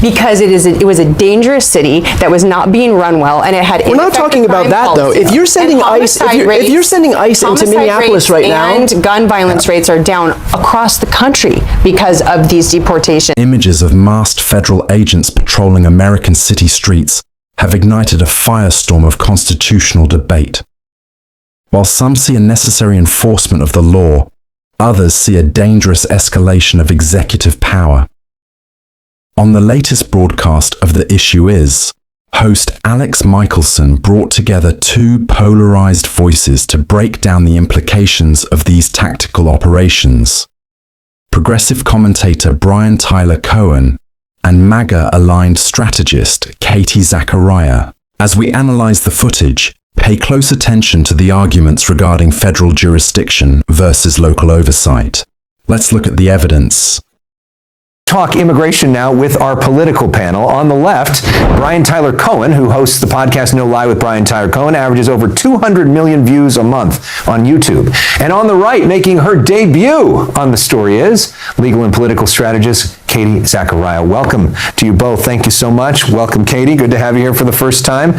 because it was a dangerous city that was not being run well, and it had. We're not talking about that though. If you're sending ICE, if you're sending ICE into Minneapolis right now, and gun violence rates are down across the country because of these deportations. Images of masked federal agents patrolling American city streets have ignited a firestorm of constitutional debate. While some see a necessary enforcement of the law, others see a dangerous escalation of executive power. On the latest broadcast of The Issue Is, host Alex Michelson brought together two polarized voices to break down the implications of these tactical operations. Progressive commentator Tyler Cohen and MAGA-aligned strategist Katie Zachariah. As we analyze the footage, pay close attention to the arguments regarding federal jurisdiction versus local oversight. Let's look at the evidence. Talk immigration now with our political panel. On the left, Tyler Cohen, who hosts the podcast No Lie with Tyler Cohen, averages over 200 million views a month on YouTube. And on the right, making her debut on The Story Is, legal and political strategist Katie Zachariah. Welcome to you both. Thank you so much. Welcome, Katie. Good to have you here for the first time.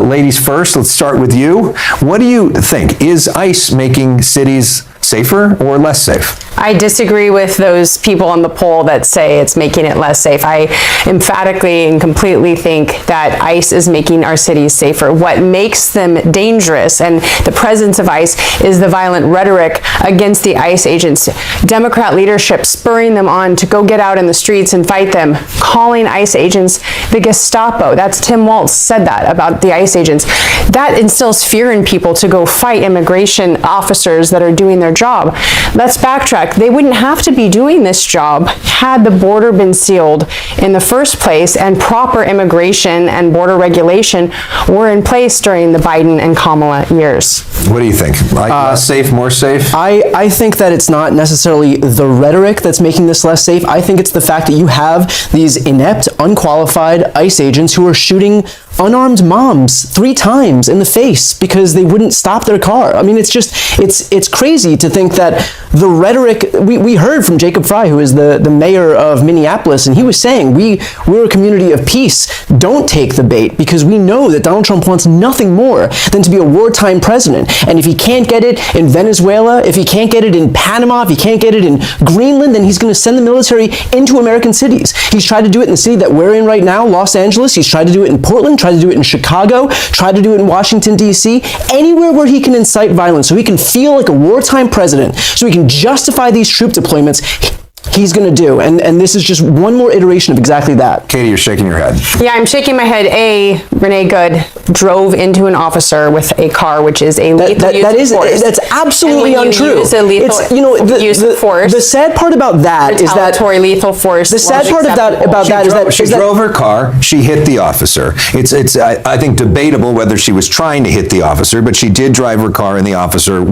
Ladies first, let's start with you. What do you think? Is ICE making cities safer or less safe? I disagree with those people on the poll that say it's making it less safe. I emphatically and completely think that ICE is making our cities safer. What makes them dangerous and the presence of ICE is the violent rhetoric against the ICE agents. Democrat leadership spurring them on to go get out in the streets and fight them, calling ICE agents the Gestapo. That's Tim Walz said that about the ICE agents. That instills fear in people to go fight immigration officers that are doing their job. Let's backtrack. They wouldn't have to be doing this job had the border been sealed in the first place and proper immigration and border regulation were in place during the Biden and Kamala years. What do you think? Less safe, more safe? I think that it's not necessarily the rhetoric that's making this less safe. I think it's the fact that you have these inept, unqualified ICE agents who are shooting unarmed moms 3 times in the face because they wouldn't stop their car. I mean, it's crazy to think that the rhetoric, we heard from Jacob Frey, who is the mayor of Minneapolis, and he was saying, we're a community of peace. Don't take the bait, because we know that Donald Trump wants nothing more than to be a wartime president. And if he can't get it in Venezuela, if he can't get it in Panama, if he can't get it in Greenland, then he's going to send the military into American cities. He's tried to do it in the city that we're in right now, Los Angeles. He's tried to do it in Portland, tried to do it in Chicago, tried to do it in Washington, D.C., anywhere where he can incite violence, so he can feel like a wartime president, so he can justify these troop deployments. He's going to do, and this is just one more iteration of exactly that. Katie, you're shaking your head. Yeah, I'm shaking my head. Renee Good drove into an officer with a car, which is a lethal use of force. That's absolutely untrue. Use a lethal use of force. The sad part about that is that lethal force. The sad part about that is that she drove her car. She hit the officer. It's I think debatable whether she was trying to hit the officer, but she did drive her car, and the officer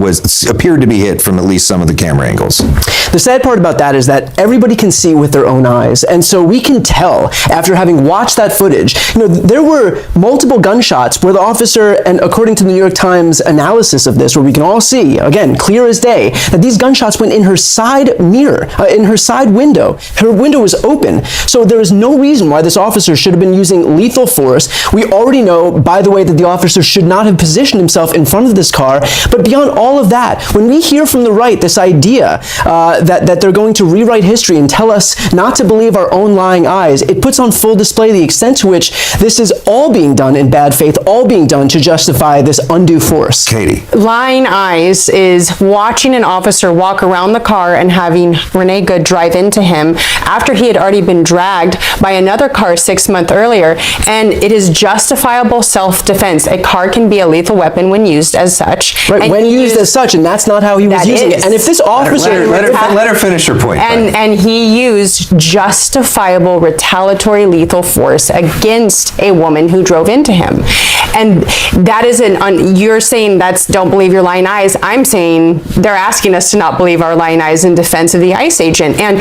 appeared to be hit from at least some of the camera angles. The sad part about that is that everybody can see with their own eyes, and so we can tell after having watched that footage. There were multiple gunshots where the officer, and according to the New York Times analysis of this, where we can all see, again, clear as day, that these gunshots went in her side mirror, in her side window. Her window was open, so there is no reason why this officer should have been using lethal force. We already know, by the way, that the officer should not have positioned himself in front of this car, but beyond all of that, when we hear from the right this idea that they're going to rewrite history and tell us not to believe our own lying eyes, it puts on full display the extent to which this is all being done in bad faith, all being done to justify this undue force. Katie. Lying eyes is watching an officer walk around the car and having Renee Good drive into him after he had already been dragged by another car 6 months earlier, and it is justifiable self-defense. A car can be a lethal weapon when used as such. Right, when used as such, and that's not how he was using it. And if this officer... Let her finish her point. And he used justifiable retaliatory lethal force against a woman who drove into him. And that isn't, you're saying that's don't believe your lying eyes. I'm saying they're asking us to not believe our lying eyes in defense of the ICE agent. And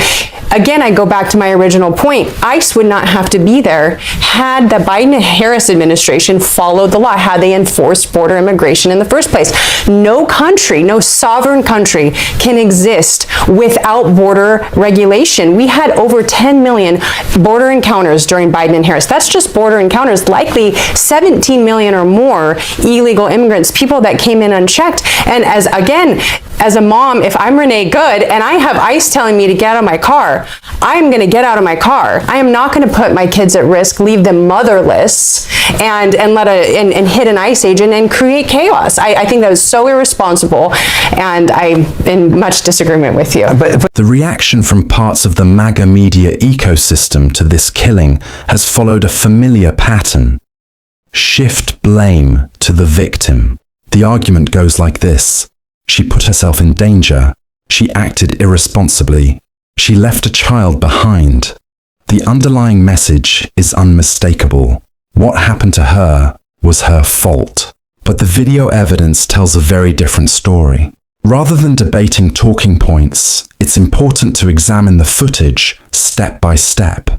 again, I go back to my original point. ICE would not have to be there had the Biden-Harris administration followed the law, had they enforced border immigration in the first place. No country, no sovereign country can exist without border regulation. We had over 10 million border encounters during Biden and Harris. That's just border encounters, likely 17 million or more illegal immigrants, people that came in unchecked. And as a mom, if I'm Renee Good and I have ICE telling me to get out of my car, I'm going to get out of my car. I am not going to put my kids at risk, leave them motherless, and hit an ICE agent and create chaos. I think that was so irresponsible, and I'm in much disagreement with you. The reaction from parts of the MAGA media ecosystem to this killing has followed a familiar pattern. Shift blame to the victim. The argument goes like this. She put herself in danger. She acted irresponsibly. She left a child behind. The underlying message is unmistakable. What happened to her was her fault. But the video evidence tells a very different story. Rather than debating talking points, it's important to examine the footage step by step.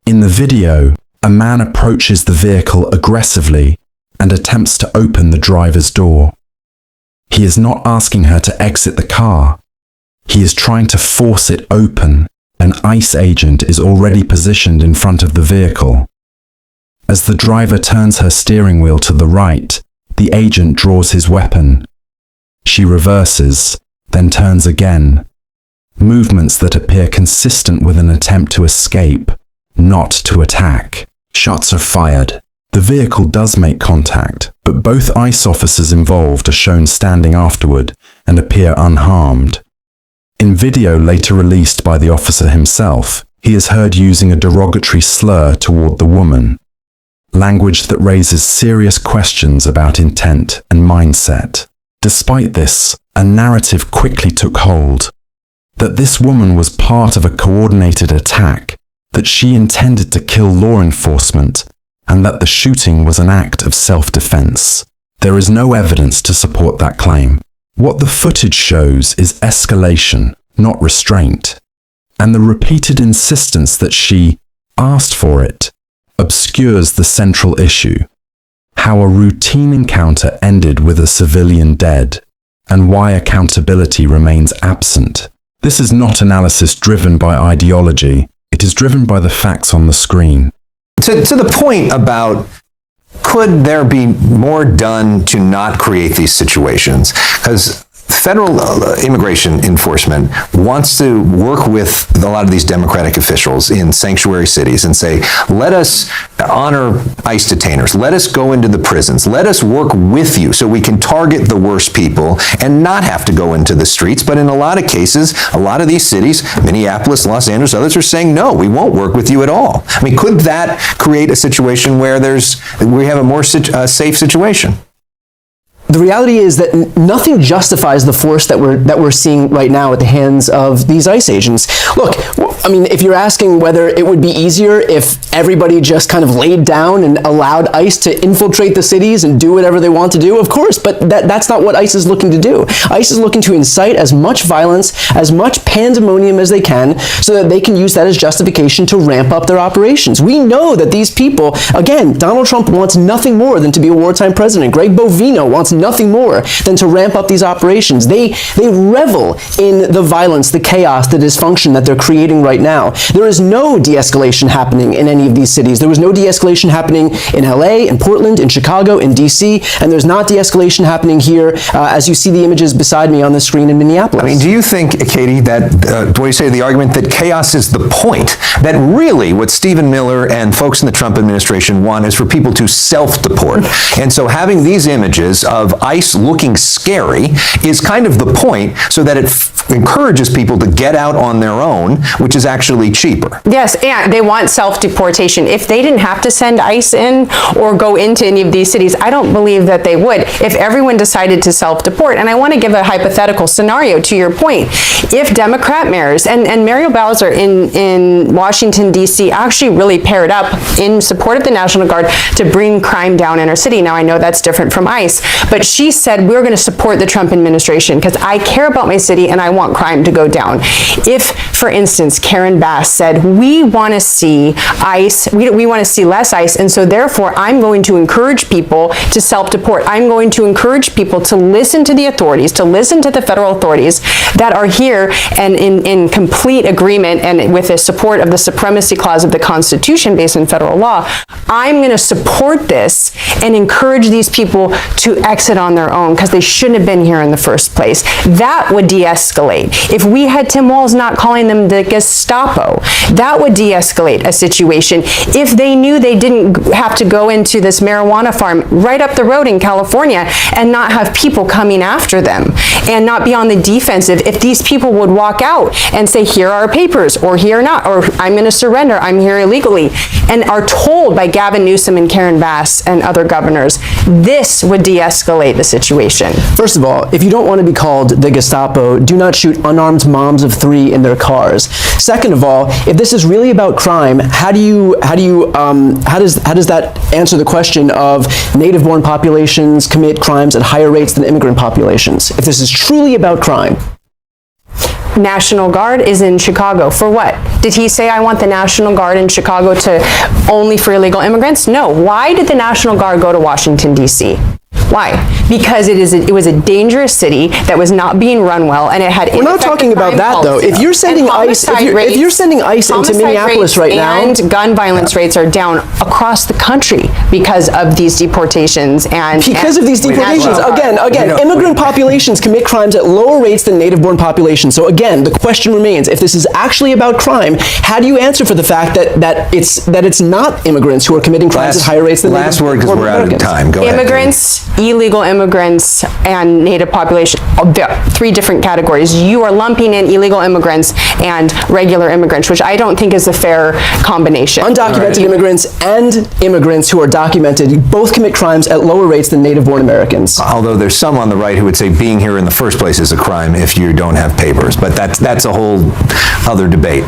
In the video, a man approaches the vehicle aggressively and attempts to open the driver's door. He is not asking her to exit the car. He is trying to force it open. An ICE agent is already positioned in front of the vehicle. As the driver turns her steering wheel to the right, the agent draws his weapon. She reverses, then turns again. Movements that appear consistent with an attempt to escape, not to attack. Shots are fired. The vehicle does make contact, but both ICE officers involved are shown standing afterward and appear unharmed. In video later released by the officer himself, he is heard using a derogatory slur toward the woman. Language that raises serious questions about intent and mindset. Despite this, a narrative quickly took hold. That this woman was part of a coordinated attack, that she intended to kill law enforcement, and that the shooting was an act of self-defense. There is no evidence to support that claim. What the footage shows is escalation, not restraint. And the repeated insistence that she asked for it obscures the central issue. How a routine encounter ended with a civilian dead, and why accountability remains absent. This is not analysis driven by ideology. It is driven by the facts on the screen. To the point about could there be more done to not create these situations? Because federal immigration enforcement wants to work with a lot of these Democratic officials in sanctuary cities and say, let us honor ICE detainers, let us go into the prisons, let us work with you so we can target the worst people and not have to go into the streets. But in a lot of cases, a lot of these cities, Minneapolis, Los Angeles, others are saying, no, we won't work with you at all. I mean, could that create a situation where we have a more safe situation? The reality is that nothing justifies the force that we're seeing right now at the hands of these ICE agents. Look, I mean, if you're asking whether it would be easier if everybody just kind of laid down and allowed ICE to infiltrate the cities and do whatever they want to do, of course, but that's not what ICE is looking to do. ICE is looking to incite as much violence, as much pandemonium as they can, so that they can use that as justification to ramp up their operations. We know that these people, again, Donald Trump wants nothing more than to be a wartime president. Greg Bovino wants nothing more than to ramp up these operations. They revel in the violence, the chaos, the dysfunction that they're creating right now. There is no de-escalation happening in any of these cities. There was no de-escalation happening in LA, in Portland, in Chicago, in DC, and there's not de-escalation happening here as you see the images beside me on the screen in Minneapolis. I mean, do you think, Katie, that what do you say to the argument that chaos is the point? That really what Stephen Miller and folks in the Trump administration want is for people to self-deport. And so having these images of of ICE looking scary is kind of the point, so that it encourages people to get out on their own, which is actually cheaper. Yes, and they want self-deportation. If they didn't have to send ICE in or go into any of these cities, I don't believe that they would. If everyone decided to self-deport, and I want to give a hypothetical scenario to your point, if Democrat mayors, and Muriel Bowser in Washington, D.C. actually really paired up in support of the National Guard to bring crime down in our city. Now, I know that's different from ICE, but she said, we're going to support the Trump administration because I care about my city and I want crime to go down. If, for instance, Karen Bass said, we want to see ICE, we want to see less ICE, and so therefore I'm going to encourage people to self-deport. I'm going to encourage people to listen to the authorities, to listen to the federal authorities that are here and in complete agreement and with the support of the supremacy clause of the Constitution based on federal law. I'm going to support this and encourage these people to exit on their own because they shouldn't have been here in the first place. That would de-escalate. If we had Tim Walz not calling them the Gestapo, that would de-escalate a situation. If they knew they didn't have to go into this marijuana farm right up the road in California and not have people coming after them and not be on the defensive, if these people would walk out and say, here are our papers, or here not, or I'm going to surrender, I'm here illegally, and are told by Gavin Newsom and Karen Bass and other governors, this would de-escalate the situation. First of all, if you don't want to be called the Gestapo, do not shoot unarmed moms of 3 in their cars. Second of all, if this is really about crime, how does that answer the question of native-born populations commit crimes at higher rates than immigrant populations? If this is truly about crime. National Guard is in Chicago. For what? Did he say, I want the National Guard in Chicago to only for illegal immigrants? No. Why did the National Guard go to Washington, D.C.? Why? Because it was a dangerous city that was not being run well, and it had. We're not talking about that though. If you're sending ICE, if you're sending ICE into Minneapolis right now, and gun violence rates are down across the country because of these deportations and immigrant populations commit crimes at lower rates than native-born populations. So again, the question remains: if this is actually about crime, how do you answer for the fact that it's not immigrants who are committing crimes at higher rates than last word, because we're out of time. Go ahead. Immigrants, illegal immigrants, and native population, 3 different categories. You are lumping in illegal immigrants and regular immigrants, which I don't think is a fair combination. Undocumented immigrants and immigrants who are documented both commit crimes at lower rates than native-born Americans. Although there's some on the right who would say being here in the first place is a crime if you don't have papers, but that's a whole other debate.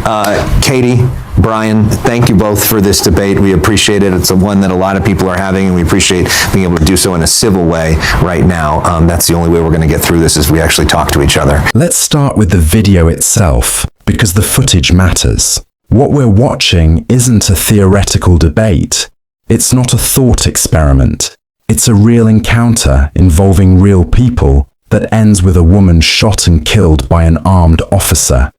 Katie, Brian, thank you both for this debate. We appreciate it. It's one that a lot of people are having, and we appreciate being able to do so in a civil way right now. That's the only way we're going to get through this, is we actually talk to each other. Let's start with the video itself, because the footage matters. What we're watching isn't a theoretical debate. It's not a thought experiment. It's a real encounter involving real people that ends with a woman shot and killed by an armed officer.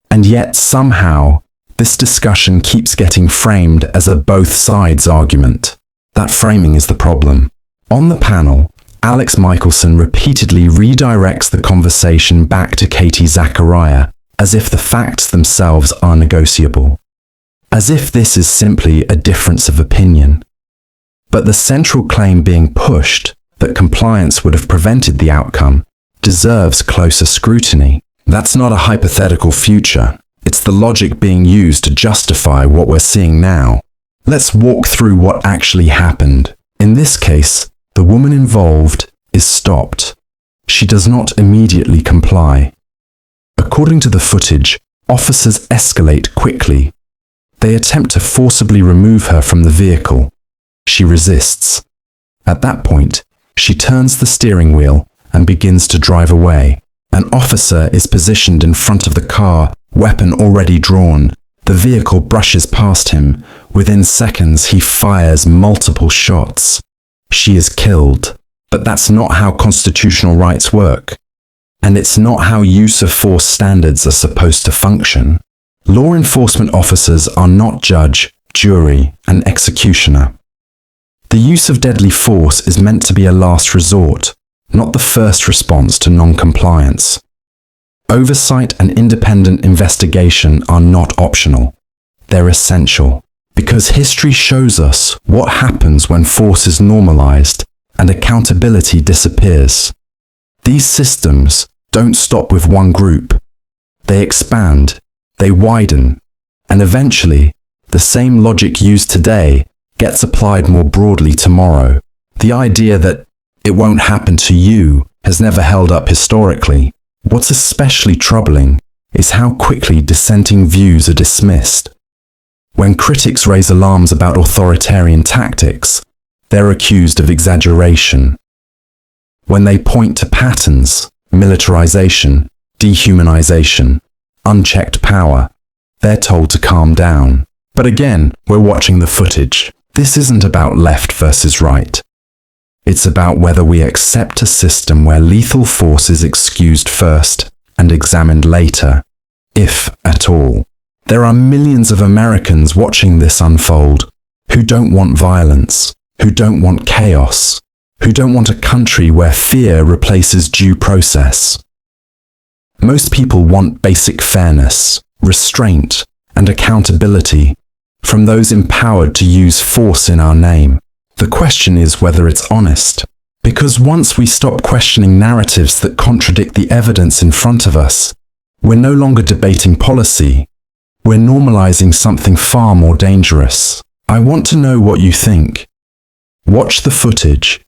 And yet, somehow, this discussion keeps getting framed as a both sides argument. That framing is the problem. On the panel, Alex Michelson repeatedly redirects the conversation back to Katie Zachariah, as if the facts themselves are negotiable. As if this is simply a difference of opinion. But the central claim being pushed, that compliance would have prevented the outcome, deserves closer scrutiny. That's not a hypothetical future. It's the logic being used to justify what we're seeing now. Let's walk through what actually happened. In this case, the woman involved is stopped. She does not immediately comply. According to the footage, officers escalate quickly. They attempt to forcibly remove her from the vehicle. She resists. At that point, she turns the steering wheel and begins to drive away. An officer is positioned in front of the car, weapon already drawn. The vehicle brushes past him. Within seconds, he fires multiple shots. She is killed. But that's not how constitutional rights work. And it's not how use of force standards are supposed to function. Law enforcement officers are not judge, jury, and executioner. The use of deadly force is meant to be a last resort, not the first response to non-compliance. Oversight and independent investigation are not optional. They're essential, because history shows us what happens when force is normalized and accountability disappears. These systems don't stop with one group. They expand, they widen, and eventually, the same logic used today gets applied more broadly tomorrow. The idea that it won't happen to you has never held up historically. What's especially troubling is how quickly dissenting views are dismissed. When critics raise alarms about authoritarian tactics, they're accused of exaggeration. When they point to patterns, militarization, dehumanization, unchecked power, they're told to calm down. But again, we're watching the footage. This isn't about left versus right. It's about whether we accept a system where lethal force is excused first and examined later, if at all. There are millions of Americans watching this unfold who don't want violence, who don't want chaos, who don't want a country where fear replaces due process. Most people want basic fairness, restraint, and accountability from those empowered to use force in our name. The question is whether it's honest. Because once we stop questioning narratives that contradict the evidence in front of us, we're no longer debating policy. We're normalizing something far more dangerous. I want to know what you think. Watch the footage,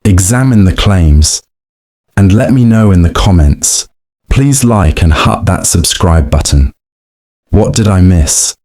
examine the claims, and let me know in the comments. Please like and hit that subscribe button. What did I miss?